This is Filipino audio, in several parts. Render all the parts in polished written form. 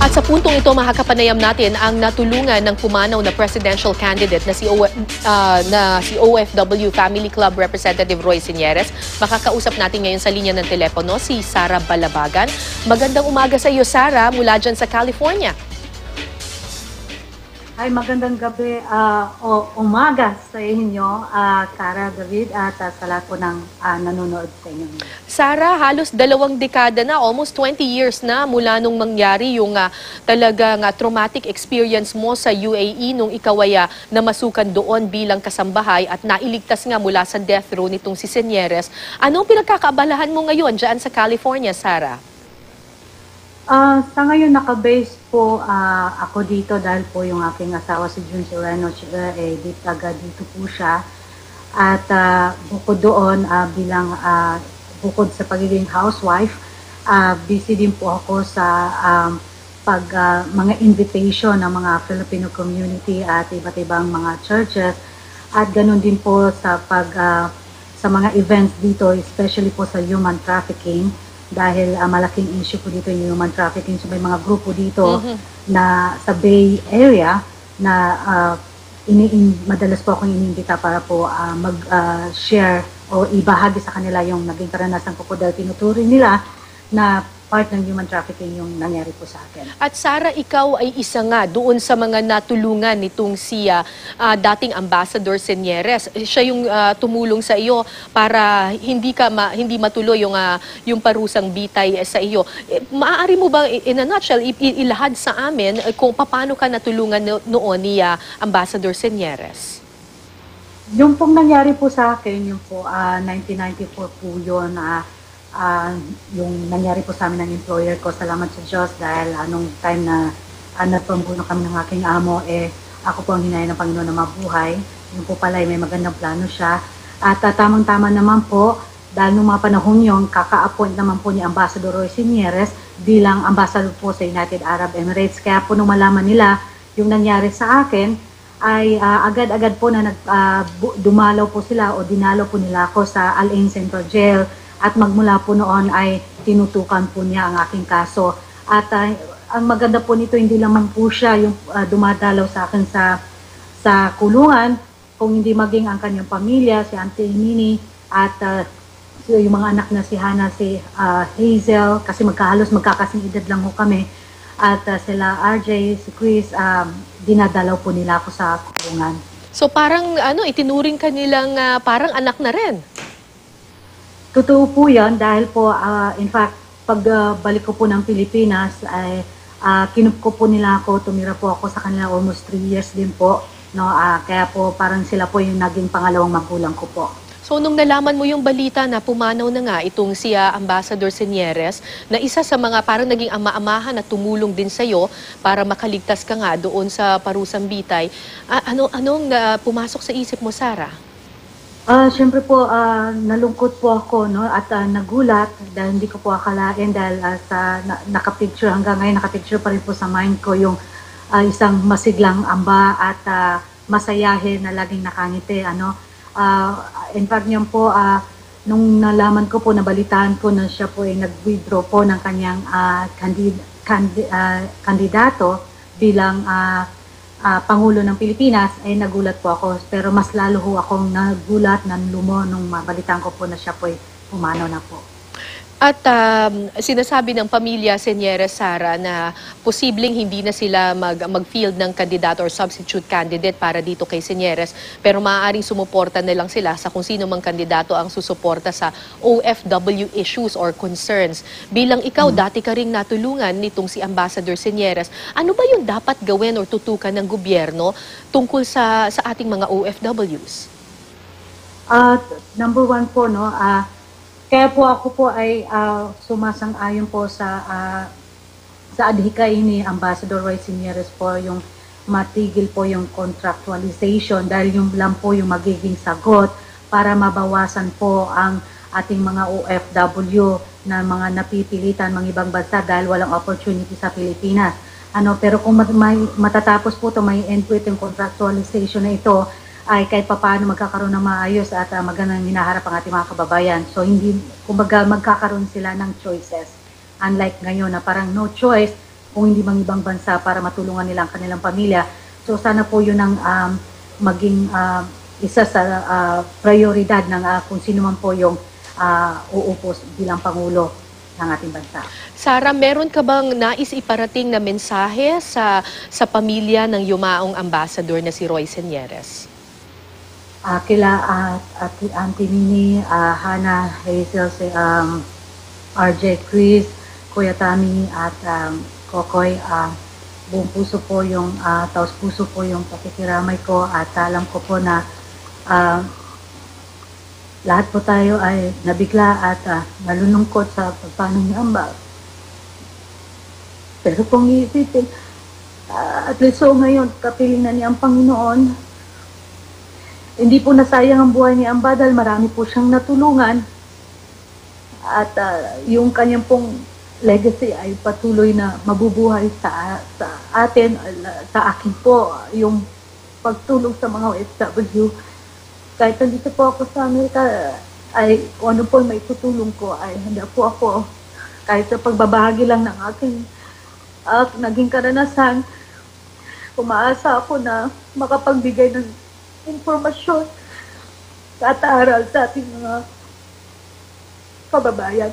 At sa puntong ito, makakapanayam natin ang natulungan ng pumanaw na presidential candidate na si OFW Family Club Representative Roy Sinières. Makakausap natin ngayon sa linya ng telepono si Sara Balabagan. Magandang umaga sa iyo, Sara, mula dyan sa California. Ay, magandang gabi o umaga sa inyo, Cara, David, at sa lahat po ng nanonood sa inyo. Sara, halos 2 dekada na, almost 20 years na mula nung mangyari yung talagang traumatic experience mo sa UAE nung ikaw ay namasukan doon bilang kasambahay at nailigtas nga mula sa death row nitong si Sinières. Anong pinagkakaabalahan mo ngayon dyan sa California, Sara? Sa ngayon, nakabase po ako dito dahil po yung aking asawa si Jun Sereno, dito po siya. At bukod doon, bukod sa pagiging housewife, busy din po ako sa mga invitation ng mga Filipino community at iba't ibang mga churches. At ganun din po sa sa mga events dito, especially po sa human trafficking. Dahil malaking issue po dito yung human trafficking. So may mga grupo dito na sa Bay Area na madalas po akong iniimbita para po mag-share o ibahagi sa kanila yung naging karanasan ko po dahil tinuturing nila na part ng human trafficking yung nangyari po sa akin. At Sara, ikaw ay isa nga doon sa mga natulungan nitong si dating Ambassador Sinières. Siya yung tumulong sa iyo para hindi matuloy yung parusang bitay sa iyo. Maaari mo ba in a nutshell ilahad sa amin kung paano ka natulungan noon ni Ambassador Sinières? Yung pong nangyari po sa akin, yung po 1994 po yun, yung nangyari po sa amin ng employer ko, salamat sa Diyos dahil anong time na napambuno kami ng aking amo, ako po ang hinayang ng Panginoon na mabuhay. Yung po pala may magandang plano siya. At tamang-tama naman po, dahil nung mga panahon yun, kaka-appoint naman po ni Ambassador Roy Sinières bilang ambassador po sa United Arab Emirates. Kaya po nung malaman nila yung nangyari sa akin, ay agad-agad po na dumalaw po sila o dinalaw po nila ako sa Al Ain Central Jail. At magmula po noon ay tinutukan po niya ang aking kaso. At ang maganda po nito, hindi lamang po siya yung dumadalaw sa akin sa kulungan, kung hindi maging ang kanyang pamilya, si Auntie Nini, at yung mga anak na si Hannah, si Hazel, kasi magkakasing edad lang ho kami. At sila RJ, si Chris, dinadalaw po nila ako sa kulungan. So parang itinuring ka nilang parang anak na rin? Totoo po yan dahil po, in fact, pagbalik ko po ng Pilipinas, ay kinup ko po nila ako, tumira po ako sa kanila almost 3 years din po. No? Kaya po parang sila po yung naging pangalawang magulang ko po. So nung nalaman mo yung balita na pumanaw na nga itong si Ambassador Sinières, na isa sa mga parang naging ama-amahan na tumulong din sa'yo para makaligtas ka nga doon sa parusang bitay, anong pumasok sa isip mo, Sara? Siyempre po, nalungkot po ako, no? At nagulat dahil hindi ko po akalain dahil nakapicture hanggang ngayon, nakapicture pa rin po sa mind ko yung isang masiglang amba at masayahin na laging nakangiti. In fact niyan po, nung nalaman ko po, nabalitaan ko na siya po ay nag-withdraw po ng kanyang kandidato bilang Pangulo ng Pilipinas, ay nagulat po ako. Pero mas lalo ho akong nagulat ng lumo nung mabalitaan ko po na siya po ay pumanaw na po. At sinasabi ng pamilya Sinières, Sara, na posibleng hindi na sila mag-field ng kandidato or substitute candidate para dito kay Sinières, pero maaaring sumuporta na lang sila sa kung sino mang kandidato ang susuporta sa OFW issues or concerns. Bilang ikaw, dati ka ring natulungan nitong si Ambassador Sinières, ano ba yung dapat gawin or tutukan ng gobyerno tungkol sa ating mga OFWs? Number one po, no, kaya po ako po ay sumasang-ayon po sa adhikain ni Ambassador Roy Sinières po yung matigil po yung contractualization dahil yung lang po yung magiging sagot para mabawasan po ang ating mga OFW na mga napipilitan mga ibang bansa dahil walang opportunity sa Pilipinas. Pero kung matatapos po ito, may end po itong contractualization na ito, ay kahit papaano magkakaroon ng maayos at magandang hinaharap ang ating mga kababayan. So hindi, kumbaga magkakaroon sila ng choices. Unlike ngayon na parang no choice, kung hindi mang ibang bansa para matulungan nila ang kanilang pamilya. So sana po yun ang maging isa sa prioridad ng kung sino man po yung uupo bilang Pangulo ng ating bansa. Sara, meron ka bang nais iparating na mensahe sa pamilya ng yumaong ambassador na si Roy Señeres? Kila Auntie Nini, Hannah, Hazel, RJ Chris, Kuya Tami at Kokoy, buong puso po yung taos puso po yung pakikiramay ko at alam ko po na lahat po tayo ay nabigla at nalulungkot sa pagpano ni Amba. Pero kung iisipin, at least so ngayon, kapiling na niya ang Panginoon. Hindi po nasayang ang buhay ni Amba dahil marami po siyang natulungan. At yung kanyang pong legacy ay patuloy na mabubuhay sa atin, sa akin po, yung pagtulong sa mga OFW. Kahit nandito po ako sa Amerika, ay kung ano po may tutulong ko, ay handa po ako. Kahit sa pagbabahagi lang ng aking naging karanasan, umaasa ako na makapagbigay ng informasyon at aral sa ating mga kababayan.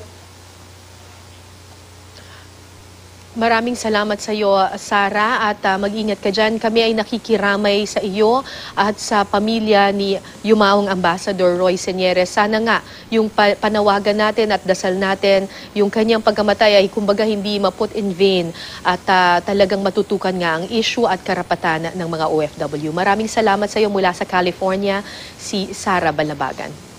Maraming salamat sa iyo, Sara, at mag-ingat ka dyan. Kami ay nakikiramay sa iyo at sa pamilya ni yumaong Ambassador Roy Señeres. Sana nga yung panawagan natin at dasal natin, yung kanyang pagkamatay ay kumbaga hindi maput in vain at talagang matutukan nga ang issue at karapatan ng mga OFW. Maraming salamat sa iyo mula sa California, si Sara Balabagan.